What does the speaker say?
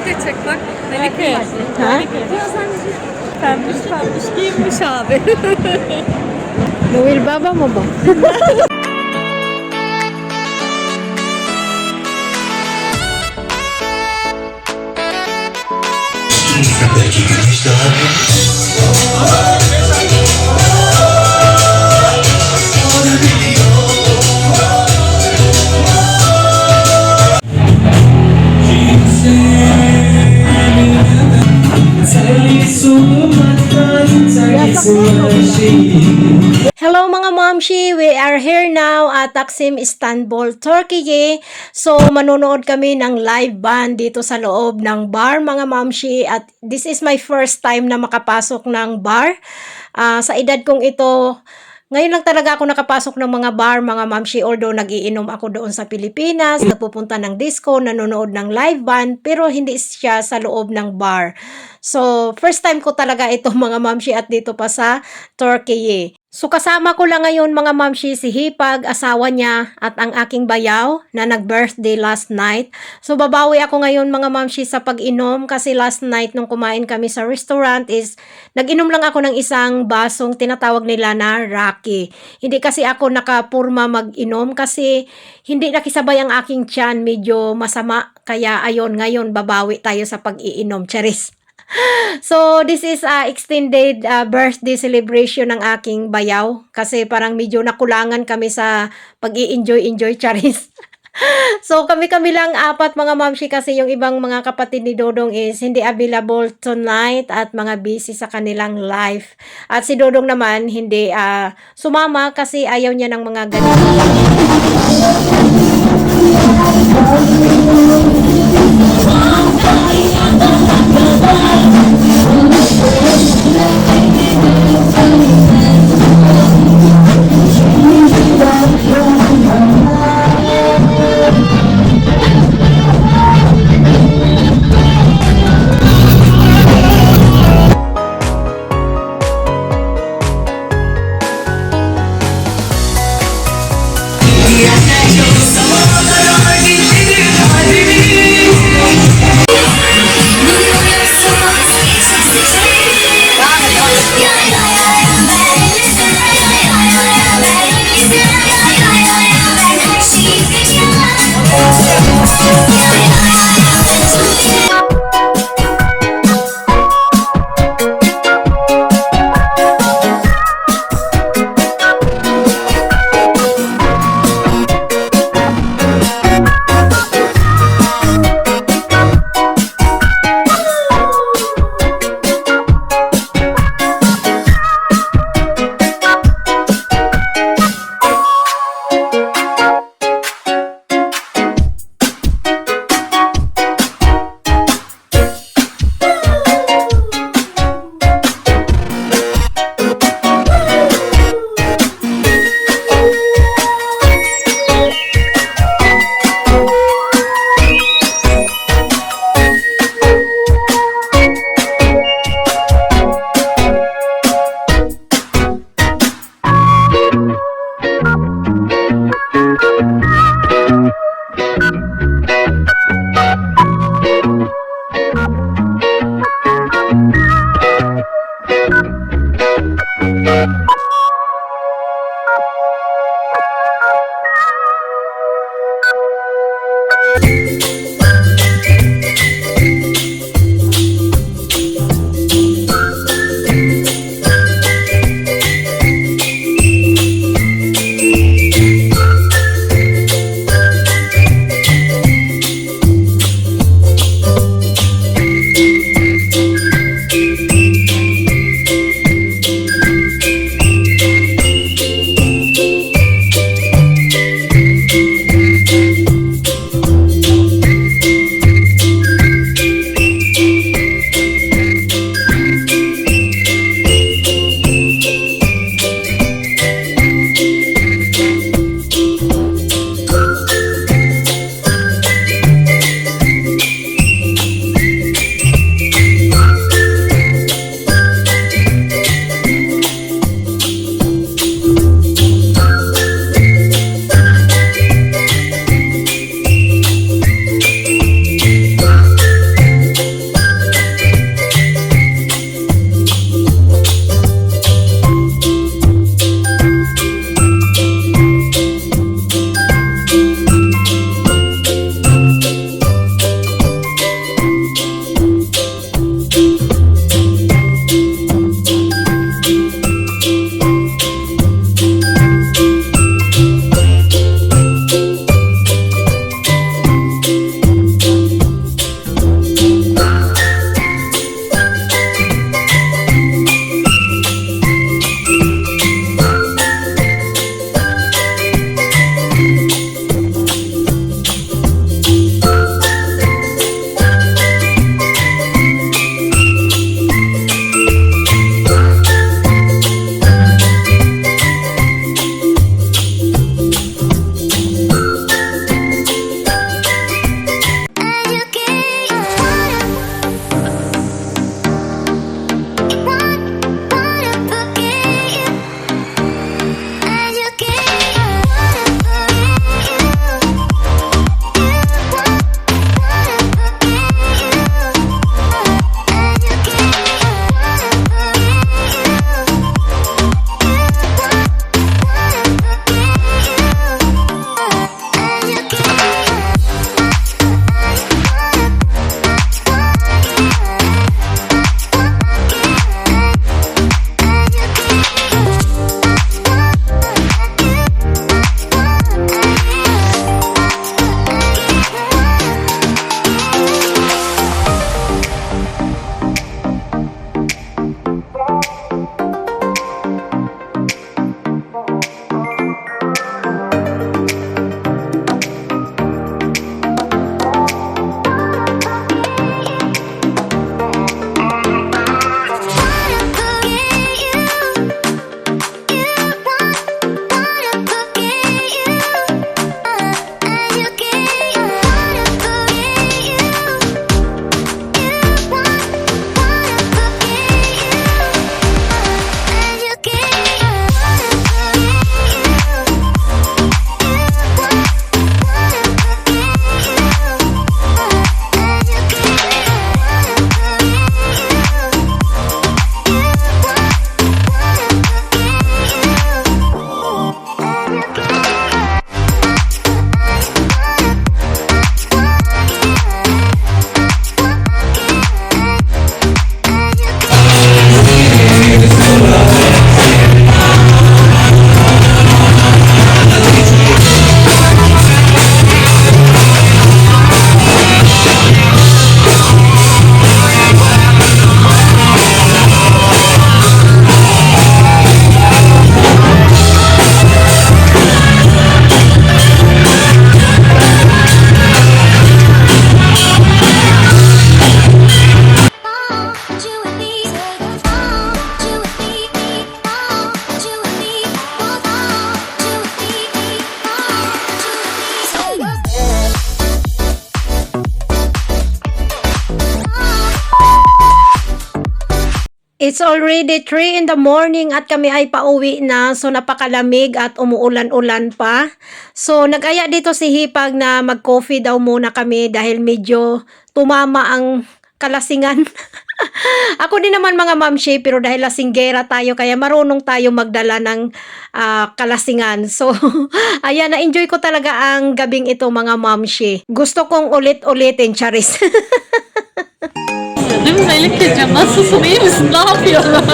de çek bak. Melike. Ha? Pembiş pembiş giyinmiş abi. Noel Baba mo ba? Belki güneş daha Hello mga momshi, we are here now at Taksim, Istanbul, Turkey. So manonood kami ng live band dito sa loob ng bar mga momshi at this is my first time na makapasok ng bar. Sa edad kong ito, ngayon lang talaga ako nakapasok ng mga bar, mga mamshi, although nagiinom ako doon sa Pilipinas, nagpupunta ng disco, nanonood ng live band, pero hindi siya sa loob ng bar. So, first time ko talaga ito mga mamshi at dito pa sa Turkey. So, kasama ko lang ngayon mga mamshi si Hipag, asawa niya at ang aking bayaw na nag-birthday last night. So, babawi ako ngayon mga mamshi sa pag-inom kasi last night nung kumain kami sa restaurant is nag-inom lang ako ng isang basong tinatawag nila na Raki. Hindi kasi ako nakapurma mag-inom kasi hindi nakisabay ang aking tiyan, medyo masama. Kaya ayon ngayon babawi tayo sa pag-iinom. Charis! So, this is extended birthday celebration ng aking bayaw kasi parang medyo nakulangan kami sa pag-i-enjoy charis. So, kami-kami lang apat mga mamshi kasi yung ibang mga kapatid ni Dodong is hindi available tonight at mga busy sa kanilang life. At si Dodong naman hindi sumama kasi ayaw niya ng mga ganito. It's already 3 in the morning at kami ay pauwi na. So napakalamig at umuulan-ulan pa. So nag-aya dito si Hipag na mag-coffee daw muna kami dahil medyo tumama ang kalasingan. Ako din naman mga mamshi, pero dahil lasinggera tayo, kaya marunong tayo magdala ng kalasingan. So, ayan, na-enjoy ko talaga ang gabing ito mga mamshi. Gusto kong ulit-ulitin, Charis. Değil mi Melike'cim? Nasılsın? İyi misin? Ne yapıyorsun?